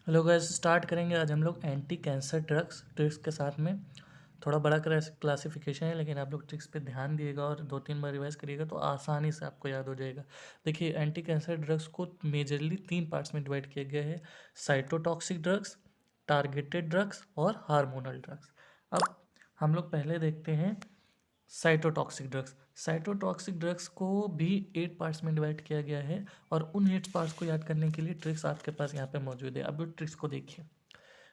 Hello guys, start करेंगे आज हम लोग एंटी कैंसर ड्रग्स ट्रिक्स के साथ में। थोड़ा बड़ा क्लासिफिकेशन है, लेकिन आप लोग ट्रिक्स पे ध्यान दिएगा और 2-3 बार रिवाइज करिएगा तो आसानी से आपको याद हो जाएगा। देखिए, एंटी कैंसर ड्रग्स को मेजरली 3 पार्ट्स में डिवाइड किया गया है: साइटोटॉक्सिक ड्रग्स, टारगेटेड ड्रग्स और हार्मोनल ड्रग्स। अब हम लोग पहले देखते हैं साइटोटॉक्सिक ड्रग्स। साइटोटॉक्सिक ड्रग्स को भी 8 पार्ट्स में डिवाइड किया गया है, और उन 8 पार्ट्स को याद करने के लिए ट्रिक्स आपके पास यहाँ पे मौजूद है। अब ट्रिक्स को देखिए।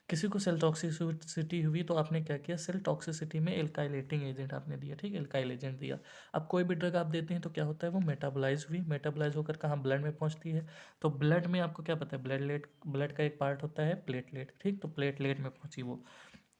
किसी को सेल टॉक्सिसिटी हुई तो आपने क्या किया, सेल टॉक्सिसिटी में एल्काइलेटिंग एजेंट आपने दिया, ठीक है, एल्काइल एजेंट दिया। अब कोई भी ड्रग आप देते हैं तो क्या होता है, वो मेटाबोलाइज हुई, मेटाबोलाइज होकर कहाँ, ब्लड में पहुंचती है। तो ब्लड में आपको क्या पता है, ब्लड का एक पार्ट होता है प्लेटलेट, ठीक, तो प्लेटलेट में पहुंची वो।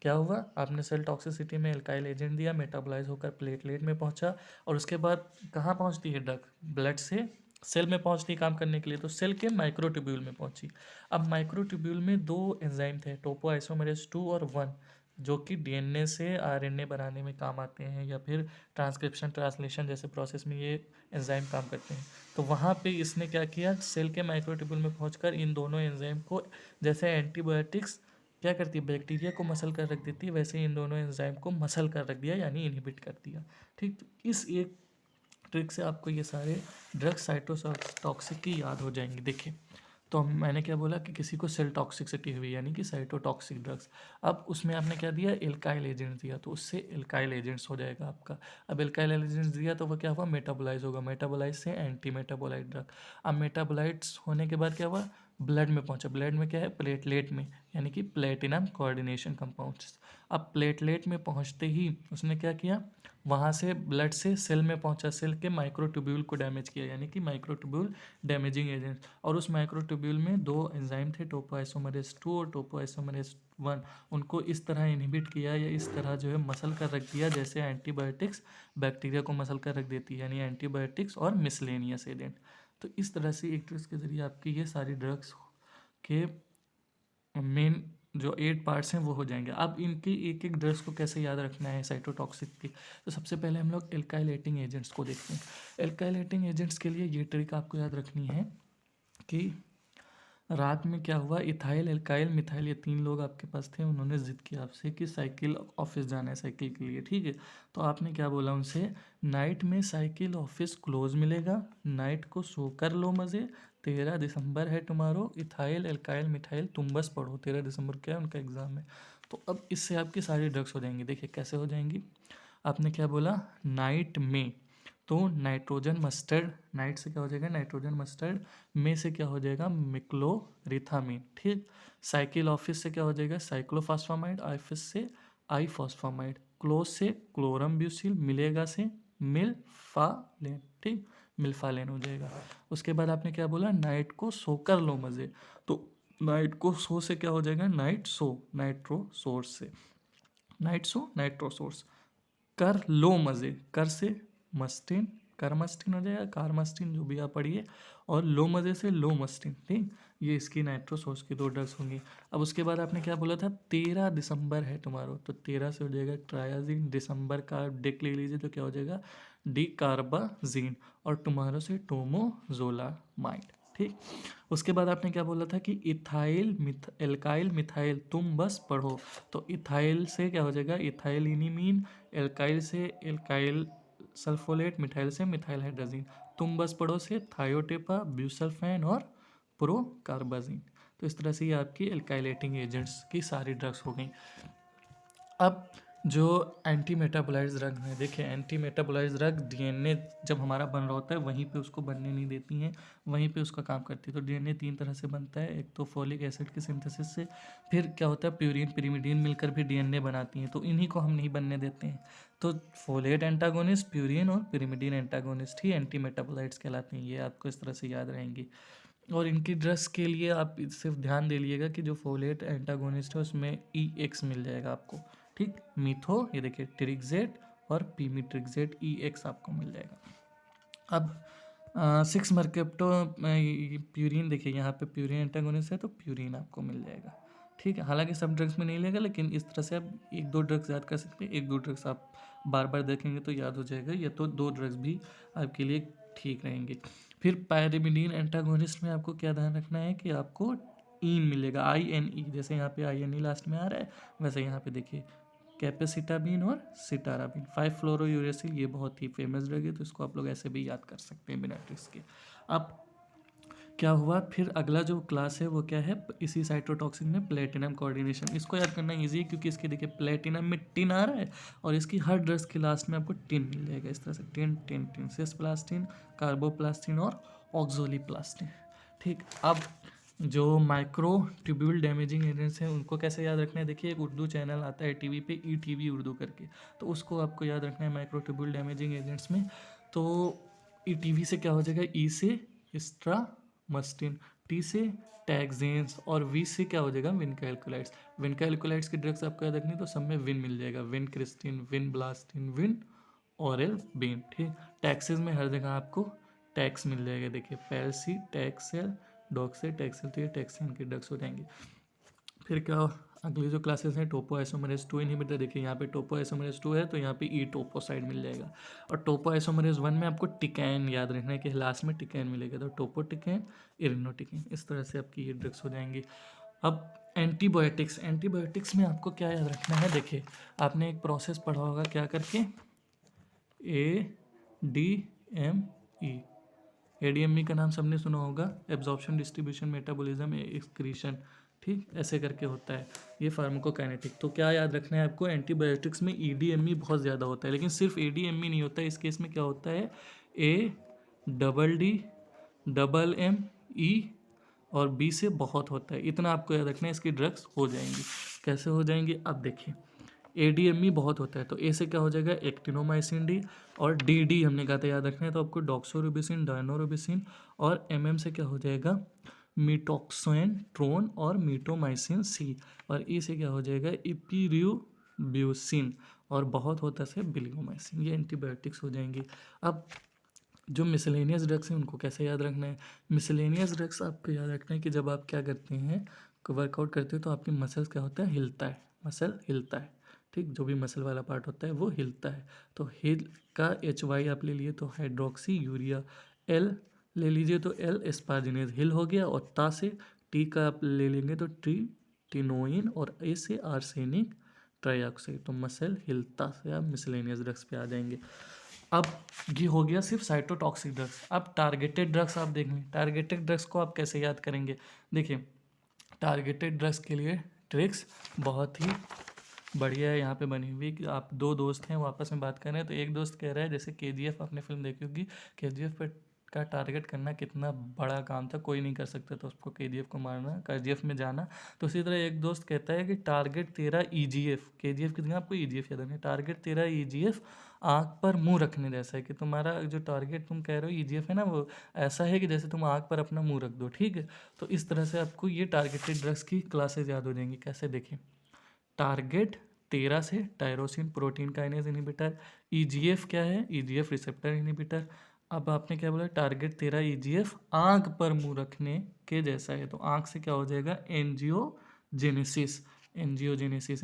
क्या हुआ, आपने सेल टॉक्सिसिटी में एल्काइल एजेंट दिया, मेटाबोलाइज होकर प्लेटलेट में पहुंचा, और उसके बाद कहाँ पहुंचती है ड्रग, ब्लड से सेल में पहुंचती है काम करने के लिए, तो सेल के माइक्रोट्यूब्यूल में पहुंची। अब माइक्रोट्यूब्यूल में 2 एंजाइम थे, टोपोआइसोमरेज 2 और 1, जो कि डीएनए से आरएनए बनाने में काम आते हैं, या फिर ट्रांसक्रिप्शन ट्रांसलेशन जैसे प्रोसेस में ये एंजाइम काम करते हैं। तो वहाँ पे इसने क्या किया, सेल के माइक्रोट्यूब्यूल में पहुंचकर इन दोनों एंजाइम को, जैसे एंटीबायोटिक्स क्या करती है, बैक्टीरिया को मसल कर रख देती है, वैसे ही इन दोनों एंजाइम को मसल कर रख दिया, यानी इनहिबिट कर दिया। ठीक, तो इस एक ट्रिक से आपको ये सारे ड्रग्स साइटोटॉक्सिक की याद हो जाएंगे। देखिए, तो मैंने क्या बोला कि किसी को सेल टॉक्सिसिटी हुई, यानी कि साइटोटॉक्सिक ड्रग्स। अब उसमें आपने क्या दिया, एल्काइल एजेंट दिया, तो उससे एल्काइल एजेंट्स हो जाएगा आपका। अब एल्काइल एजेंट्स दिया तो वो क्या हुआ, मेटाबोलाइज होगा, मेटाबोलाइज से एंटी मेटाबोलाइट ड्रग। अब मेटाबोलाइट्स होने के बाद क्या हुआ, ब्लड में पहुंचा, ब्लड में क्या है, प्लेटलेट में, यानी कि प्लेटिनम कोऑर्डिनेशन कंपाउंड्स। अब प्लेटलेट में पहुंचते ही उसने क्या किया, वहाँ से ब्लड से सेल में पहुंचा, सेल के माइक्रोट्यूब्यूल को डैमेज किया, यानी कि माइक्रोट्यूब्यूल डैमेजिंग एजेंट। और उस माइक्रोट्यूब्यूल में 2 एंजाइम थे, टोपोआइसोमरेज 2 और टोपोआइसोमरेज 1, उनको इस तरह इनहिबिट किया, या इस तरह जो है मसल कर रख दिया, जैसे एंटीबायोटिक्स बैक्टीरिया को मसल कर रख देती है, यानी एंटीबायोटिक्स और मिसलेनियस एजेंट। तो इस तरह से एक ट्रिक्स के जरिए आपकी ये सारी ड्रग्स के मेन जो 8 पार्ट्स हैं वो हो जाएंगे। अब इनकी एक एक ड्रग्स को कैसे याद रखना है साइटोटॉक्सिक की, तो सबसे पहले हम लोग एल्काइलेटिंग एजेंट्स को देखते हैं। एल्काइलेटिंग एजेंट्स के लिए ये ट्रिक आपको याद रखनी है कि रात में क्या हुआ, इथाइल एल्काइल मिथाइल, ये 3 लोग आपके पास थे, उन्होंने जिद किया आपसे कि साइकिल ऑफिस जाना है साइकिल के लिए, ठीक है। तो आपने क्या बोला उनसे, नाइट में साइकिल ऑफिस क्लोज मिलेगा, नाइट को सो कर लो मज़े, 13 दिसंबर है टुमारो, इथाइल एल्काइल मिथाइल तुम बस पढ़ो, 13 दिसंबर क्या है, उनका एग्ज़ाम है। तो अब इससे आपकी सारी ड्रग्स हो जाएंगी। देखिए कैसे हो जाएंगी, आपने क्या बोला, नाइट में, तो नाइट्रोजन मस्टर्ड, नाइट से क्या हो जाएगा, नाइट्रोजन मस्टर्ड, में से क्या हो जाएगा, मिक्लोरिथामीन, ठीक। साइकिल ऑफिस से क्या हो जाएगा, साइक्लोफॉस्फामाइड, ऑफिस से आईफॉस्फामाइड, क्लोज से क्लोरम ब्यूसिल, मिलेगा से मिल्फालेन, ठीक, मिल्फालेन हो जाएगा। उसके बाद आपने क्या बोला, नाइट को सोकर लो मज़े, तो नाइट को सो से क्या हो जाएगा, नाइट सो, नाइट्रो सोर्स से, नाइट सो नाइट्रो सोर्स, कर लो मज़े, कर से मस्टिन, कर मस्टिन हो जाएगा, कार मस्टिन जो भी आप पढ़िए, और लो मज़े से लो मस्टिन, ठीक। ये इसकी नाइट्रोसोर्स की 2 ड्रग्स होंगी। अब उसके बाद आपने क्या बोला था, 13 दिसंबर है तुम्हारो, तो 13 से हो जाएगा ट्रायाजीन, दिसंबर का डिक ले लीजिए तो क्या हो जाएगा, डी कार्बाजीन, और टुमारो से टोमोजोलामाइड, ठीक। उसके बाद आपने क्या बोला था कि इथाइल एल्काइल मिथाइल तुम बस पढ़ो, तो इथाइल से क्या हो जाएगा, इथाइल इनिमीन, एल्काइल से एल्काइल सल्फोलेट, मिथाइल से मिथाइल हाइड्रोजीन, तुम बस पढ़ो से थायोटेपा, ब्यूसल्फेन और प्रोकार्बाजीन। तो इस तरह से ये आपकी एल्काइलेटिंग एजेंट्स की सारी ड्रग्स हो गई। अब जो एंटी मेटाबोलाइज ड्रग है, देखिए एंटी मेटाबोलाइज ड्रग डीएनए जब हमारा बन रहा होता है वहीं पे उसको बनने नहीं देती हैं, वहीं पे उसका काम करती है। तो डीएनए 3 तरह से बनता है, एक तो फोलिक एसिड की सिंथेसिस से, फिर क्या होता है, प्यूरिन पिरिमिडीन मिलकर भी डीएनए बनाती हैं, तो इन्हीं को हम नहीं बनने देते हैं। तो फोलेट एंटागोनिस्ट, प्यूरिन और पिरिमिडीन एंटागोनिस्ट ही एंटी मेटाबोलाइट्स कहलाते हैं। ये आपको इस तरह से याद रहेंगी। और इनकी ड्रग्स के लिए आप सिर्फ ध्यान दे लीजिएगा कि जो फोलेट एंटागोनिस्ट है उसमें EX मिल जाएगा आपको, ठीक। मीथो, ये देखिए ट्रिक्जेट और पीमीट्रिक्जेट, EX आपको मिल जाएगा। अब 6 मरकेप्टो प्यूरिन, देखिए यहाँ पे प्यूरिन एंटागोनिस्ट है तो प्यूरिन आपको मिल जाएगा, ठीक है। हालांकि सब ड्रग्स में नहीं लेगा, लेकिन इस तरह से आप 1-2 ड्रग्स याद कर सकते हैं, 1-2 ड्रग्स आप बार बार देखेंगे तो याद हो जाएगा, या तो 2 ड्रग्स भी आपके लिए ठीक रहेंगे। फिर पायरिमिडीन एंटागोनिस्ट में आपको क्या ध्यान रखना है कि आपको ईन मिलेगा, INE, जैसे यहाँ पे INE लास्ट में आ रहा है वैसे यहाँ पे देखिए कैपेसिटाबिन और सिटाराबिन 5-फ्लोरोयूरेसिल, ये बहुत ही फेमस ड्रग है, तो इसको आप लोग ऐसे भी याद कर सकते हैं बिना ट्रिक्स के। अब क्या हुआ, फिर अगला जो क्लास है वो क्या है, इसी साइटोटॉक्सिन में प्लेटिनम कोऑर्डिनेशन। इसको याद करना इजी है क्योंकि इसके देखिए प्लेटिनम में टिन आ रहा है और इसकी हर ड्रग्स के लास्ट में आपको टिन मिल जाएगा इस तरह से, टिन टिन टिन, सिसप्लास्टिन, कार्बोप्लास्टिन और ऑक्सोलीप्लास्टिन। ठीक, अब जो माइक्रो ट्यूब्यूल डैमेजिंग एजेंट्स हैं उनको कैसे याद रखना है, देखिए एक उर्दू चैनल आता है टीवी पे, ETV उर्दू करके, तो उसको आपको याद रखना है माइक्रो ट्यूब्यूल डैमेजिंग एजेंट्स में। तो ETV से क्या हो जाएगा, E से स्ट्रामस्टिन, T से टैक्सेंस और V से क्या हो जाएगा, विनकैल्कुलाइड्स। विनकैल्कुलाइड्स की ड्रग्स आपको याद रखनी है तो सब में विन मिल जाएगा, vincristine, vinblastine, vinorelbine बीन। ठीक, टैक्सेस में हर जगह आपको टैक्स मिल जाएगा, देखिए पैल्सी, टैक्सेल, डॉक्से, टैक्सेल, तो ये टैक्सिन की ड्रग्स हो जाएंगी। फिर क्या, अगली जो क्लासेस हैं टोपोआइसोमरेज 2 इनहिबिटर, देखिए यहाँ पे टोपोआइसोमरेज 2 है तो यहाँ पे ई टोपोसाइड मिल जाएगा। और टोपोआइसोमरेज 1 में आपको टिकैन याद रखना है कि लास्ट में टिकैन मिलेगा, तो टोपोटिकैन, इरिनोटिकैन, इस तरह से आपकी ये ड्रग्स हो जाएंगी। अब एंटीबायोटिक्स, एंटीबायोटिक्स में आपको क्या याद रखना है, देखिए आपने एक प्रोसेस पढ़ा होगा क्या करके, ADME, ADME का नाम सबने सुना होगा, एब्जॉर्प्शन, डिस्ट्रीब्यूशन, मेटाबॉलिज्म, एक्सक्रीशन। ठीक, ऐसे करके होता है ये फार्माकोकाइनेटिक। तो क्या याद रखना है आपको, एंटीबायोटिक्स में EDME बहुत ज़्यादा होता है, लेकिन सिर्फ ADME नहीं होता है, इस केस में क्या होता है, ADDME और B से बहुत होता है, इतना आपको याद रखना है, इसकी ड्रग्स हो जाएंगी। कैसे हो जाएंगी, अब देखिए ADME बहुत होता है तो A से क्या हो जाएगा, एक्टिनोमाइसिन D, और DD हमने कहा था याद रखना है तो आपको डॉक्सोरुबिसिन, डायनोरुबिसिन, और MM से क्या हो जाएगा, मीटॉक्सोन ट्रोन और मीटोमाइसिन C, और E से क्या हो जाएगा, इपिरिब्यूसिन, और बहुत होता है बिलियोमाइसिन। ये एंटीबायोटिक्स हो जाएंगी। अब जो मिसलेनियस ड्रग्स हैं उनको कैसे याद रखना है, मिसलेनियस ड्रग्स आपको याद रखना है कि जब आप क्या करते हैं, वर्कआउट करते हो तो आपकी मसल्स क्या होता है, हिलता है, मसल हिलता है। ठीक, जो भी मसल वाला पार्ट होता है वो हिलता है, तो हिल का HY आप ले लिए तो हाइड्रोक्सी यूरिया, L ले लीजिए तो L एस्पार्जिनेज, हिल हो गया, और ता से T का आप ले लेंगे तो टिनोइन, और A से आर्सेनिक ट्राइऑक्साइड, तो मसल हिलता से आप मिसलेनियस ड्रग्स पे आ जाएंगे। अब ये हो गया सिर्फ साइटोटॉक्सिक ड्रग्स। अब टारगेटेड ड्रग्स आप देख लें, टारगेटेड ड्रग्स को आप कैसे याद करेंगे, देखिए टारगेटेड ड्रग्स के लिए ट्रिक्स बहुत ही बढ़िया है यहाँ पे बनी हुई कि आप दो दोस्त हैं वो आपस में बात कर रहे हैं, तो एक दोस्त कह रहा है, जैसे KGF आपने फिल्म देखी होगी, KGF पे का टारगेट करना कितना बड़ा काम था, कोई नहीं कर सकता था उसको, KGF को मारना, KGF में जाना। तो उसी तरह एक दोस्त कहता है कि टारगेट तेरा EGF, KGF की जगह आपको EGF याद रखना है, टारगेट तेरा EGF आँख पर मुंह रखने जैसा है, कि तुम्हारा जो टारगेट तुम कह रहे हो EGF है ना, वो ऐसा है कि जैसे तुम आँख पर अपना मुंह रख दो। ठीक है, तो इस तरह से आपको ये टारगेटेड ड्रग्स की क्लासेज याद हो जाएंगी। कैसे, देखिए टारगेट 13 से tyrosine protein kinase inhibitor, EGF क्या है, EGF रिसेप्टर इनहिबिटर। अब आपने क्या बोला, टारगेट 13 EGF आँख पर मुंह रखने के जैसा है, तो आँख से क्या हो जाएगा, एंजियोजेनेसिस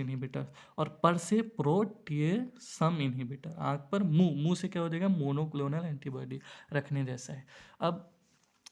इनहिबिटर, और पर से प्रोटिएसम इनहिबिटर, आँख पर मुंह से क्या हो जाएगा, मोनोक्लोनल एंटीबॉडी रखने जैसा है। अब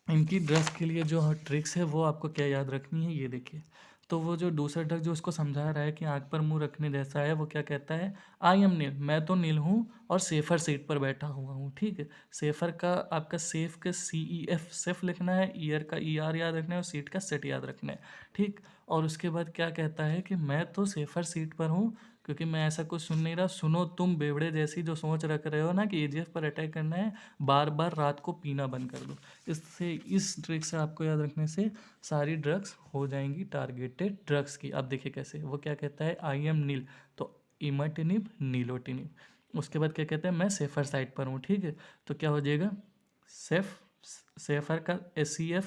इनकी ड्रग्स के लिए जो ट्रिक्स है वो आपको क्या याद रखनी है, ये देखिए। तो वो जो दूसरा ड्रग जो उसको समझा रहा है कि आँख पर मुंह रखने जैसा है, वो क्या कहता है, आई एम नील, मैं तो नील हूँ और सेफर सीट पर बैठा हुआ हूँ। ठीक है, सेफर का आपका सेफ का CEF, सेफ लिखना है, ईयर का ER याद रखना है, और सीट का सेट याद रखना है। ठीक, और उसके बाद क्या कहता है कि मैं तो सेफर सीट पर हूँ क्योंकि मैं ऐसा कुछ सुन नहीं रहा, सुनो तुम बेवड़े जैसी जो सोच रख रहे हो ना कि EGF पर अटैक करना है, बार बार रात को पीना बंद कर दो। इससे, इस ट्रिक से आपको याद रखने से सारी ड्रग्स हो जाएंगी टारगेटेड ड्रग्स की। अब देखिए कैसे, वो क्या कहता है, आई एम नील, तो इमाटिनिब, नीलोटिनिब। उसके बाद क्या कहता है, मैं सेफर साइड पर हूँ। ठीक है, तो क्या हो जाएगा, सेफर का SCF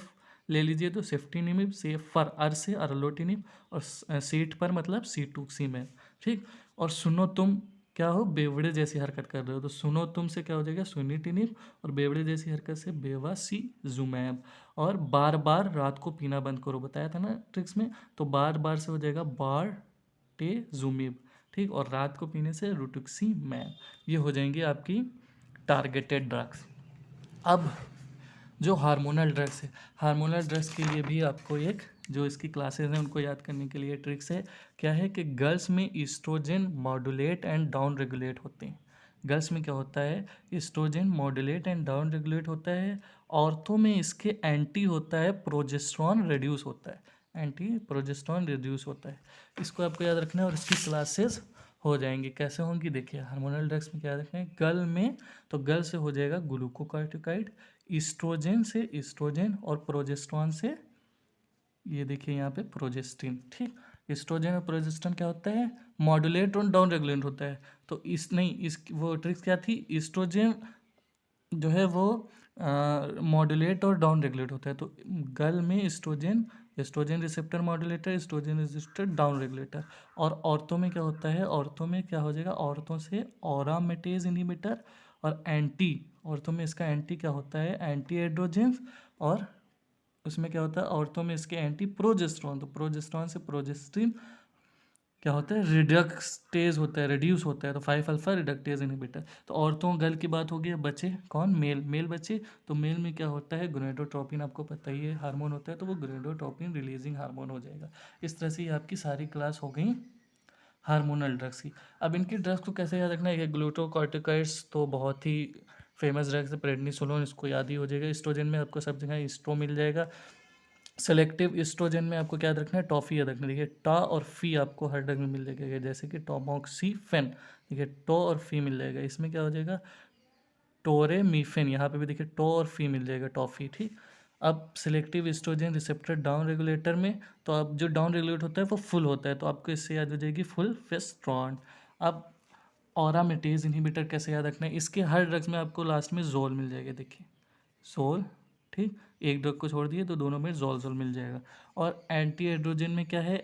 ले लीजिए तो सेफ्टिनिब, सेफर अर से अरलोटिनिब, और सीट पर मतलब सीटूक्सीमैब। ठीक, और सुनो तुम क्या हो, बेवड़े जैसी हरकत कर रहे हो, तो सुनो तुम से क्या हो जाएगा, सुनिटिनिब, और बेवड़े जैसी हरकत से बेवासीजुमैब, और बार बार रात को पीना बंद करो, बताया था ना ट्रिक्स में, तो बार बार से हो जाएगा बारटेजुमिब। ठीक, और रात को पीने से रुटुक्सीमैब। ये हो जाएंगी आपकी टारगेटेड ड्रग्स। अब जो हार्मोनल ड्रग्स है, हार्मोनल ड्रग्स के लिए भी आपको एक जो इसकी क्लासेस हैं उनको याद करने के लिए ट्रिक्स है। क्या है कि गर्ल्स में oestrogen modulate and down regulate होते हैं। गर्ल्स में क्या होता है, oestrogen modulate and down regulate होता है। औरतों में इसके एंटी होता है, प्रोजेस्टेरॉन रिड्यूस होता है, एंटी प्रोजेस्टेरॉन रिड्यूस होता है। इसको आपको याद रखना है और इसकी क्लासेस हो जाएंगी। कैसे होंगी देखिए, हार्मोनल ड्रग्स में क्या रखना है, गर्ल में तो गर्ल से हो जाएगा ग्लूकोकॉर्टिकॉइड, ईस्ट्रोजन से ईस्ट्रोजन और प्रोजेस्टेरॉन से ये देखिए यहाँ पे प्रोजेस्टिन। ठीक, ईस्ट्रोजन और प्रोजेस्टिन क्या होता है, मॉड्यूलेट और डाउन रेगुलेट होता है। तो इस नहीं इस वो ट्रिक्स क्या थी, ईस्ट्रोजन जो है वो मॉड्यूलेट और डाउन रेगुलेट होता है। तो गर्ल में oestrogen, oestrogen receptor modulator, oestrogen receptor down regulator. और औरतों में क्या होता है, औरतों में क्या हो जाएगा, औरतों से ऑरामेटेज इनहिबिटर और एंटी, औरतों में इसका एंटी क्या होता है, एंटी एड्रोजेंस। और उसमें क्या होता है, औरतों में इसके एंटी प्रोजेस्टेरॉन, तो प्रोजेस्टेरॉन से प्रोजेस्टिन क्या होता है, रिडक्टेज होता है, रिड्यूस होता है, तो 5 अल्फा रिडक्टेज इनहिबिटर। तो औरतों गर्ल की बात होगी, बच्चे कौन, मेल, मेल बच्चे। तो मेल में क्या होता है, गोनेडोट्रोपिन, आपको पता ही है हार्मोन होता है, तो वो गोनेडोट्रोपिन रिलीजिंग हार्मोन हो जाएगा। इस तरह से ये आपकी सारी क्लास हो गई हार्मोनल ड्रग्स की। अब इनकी ड्रग्स को कैसे याद रखना है, ग्लूकोकॉर्टिकॉइड्स तो बहुत ही फेमस ड्रग्स है, प्रेडनिसोलोन इसको याद ही हो जाएगा। एस्ट्रोजन में आपको सब जगह एस्ट्रो मिल जाएगा। सेलेक्टिव एस्ट्रोजन में आपको क्या याद रखना है, टॉफी याद रखना है। देखिए टा और फी आपको हर ड्रग में मिल जाएगा, जैसे कि टॉमॉक्सीफेन, देखिए टो और फी मिल जाएगा। इसमें क्या हो जाएगा, टोरेमीफेन, यहाँ पे भी देखिए टो और फी मिल जाएगा, टॉफी। ठीक, अब selective oestrogen receptor down regulator में, तो अब जो डाउन रेगुलेट होता है वो फुल होता है, तो आपको इससे याद हो जाएगी फुल फेस्ट्रॉन। अब ऑरामेटेज इनहिबिटर कैसे याद रखना है, इसके हर ड्रग्स में आपको लास्ट में जोल मिल जाएगा, देखिए जोल। ठीक, एक ड्रग को छोड़ दिए तो दोनों में जोल जोल मिल जाएगा। और एंटी एड्रोजन में क्या है,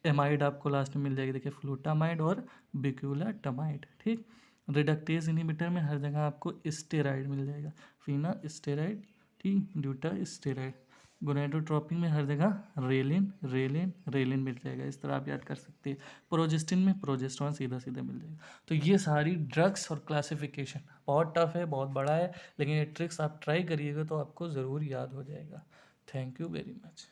एमाइड आपको लास्ट में मिल जाएगी, देखिए फ्लूटामाइड और बिक्यूलाटमाइड। ठीक, रिडक्टेज इनहिबिटर में हर जगह आपको स्टेरॉइड मिल जाएगा, फिना स्टेरॉइड, ठीक, ड्यूटा स्टेरॉइड। गोनेडोट्रोपिन में हर जगह रेलिन रेलिन रेलिन मिल जाएगा, इस तरह आप याद कर सकते हैं। प्रोजेस्टिन में प्रोजेस्टेरॉन सीधा सीधा मिल जाएगा। तो ये सारी ड्रग्स और क्लासिफिकेशन बहुत टफ है, बहुत बड़ा है, लेकिन ये ट्रिक्स आप ट्राई करिएगा तो आपको ज़रूर याद हो जाएगा। Thank you very much.